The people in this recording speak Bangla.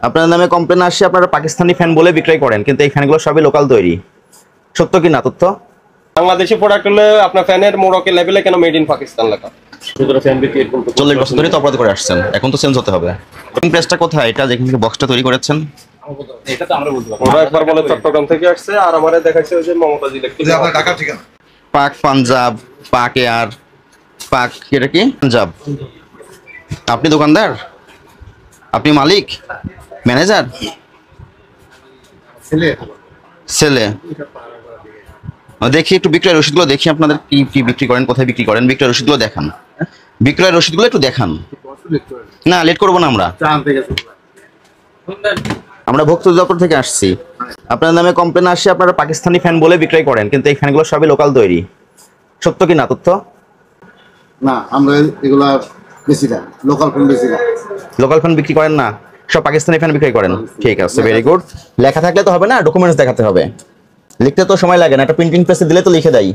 আপনার নামে কমপ্লেন আসছে, আপনারা পাকিস্তানি ফ্যান বলে বিক্রয় করেন, কিন্তু এই ফ্যানগুলো সবই লোকাল তৈরি। সত্য কি না তথ্য? বাংলাদেশি প্রোডাক্ট হলে আপনার ফ্যানের মোড়কে লেভেলে কেন মেড ইন পাকিস্তান লেখা? 40 বছর ধরে তো অপরাধ করে আসছেন, এখন তো চেঞ্জ হতে হবে। প্রেসটা কোথায়? এটা যেখান থেকে বক্সটা তৈরি করেছেন? এটা তো আমরা বলতে পারবো। ওরা একবার বলে চট্টগ্রাম থেকে আসছে, আর আমারে দেখাইছে ওই যে মমতাজ ইলেকট্রিক। আপনার ঢাকা ঠিকানা? পাক পাঞ্জাব, পাক এয়ার, পাক এটা কি পাঞ্জাব। আপনি দোকানদার? আপনি মালিক, ম্যানেজার, ছেলে? দেখি একটু বিক্রয় রসিদগুলো দেখি, আপনাদের কি কি বিক্রি করেন, কোথায় বিক্রি করেন, বিক্রয় রসিদগুলো দেখান। বিক্রয় রসিদগুলো একটু দেখান। না লেট করবো না, আমরা ভোক্তা অধিদপ্তর থেকে আসছি। আপনার নামে কমপ্লেন আসছে, আপনারা পাকিস্তানি ফ্যান বলে বিক্রয় করেন, কিন্তু এই ফ্যানগুলো সবই লোকাল তৈরি। সত্য কি না তথ্য? না, আমরা এগুলা বেশি না, লোকাল ফোন বেশি না। লোকাল ফ্যান বিক্রি করেন না, সব পাকিস্তানি ফ্যান বিক্রি করেন। ঠিক আছে, ভেরি গুড। লেখা থাকলে তো হবে না, ডকুমেন্টস দেখাতে হবে। লিখতে তো সময় লাগে না, একটা প্রিন্টিং প্রেসে দিলে তো লিখে দেয়।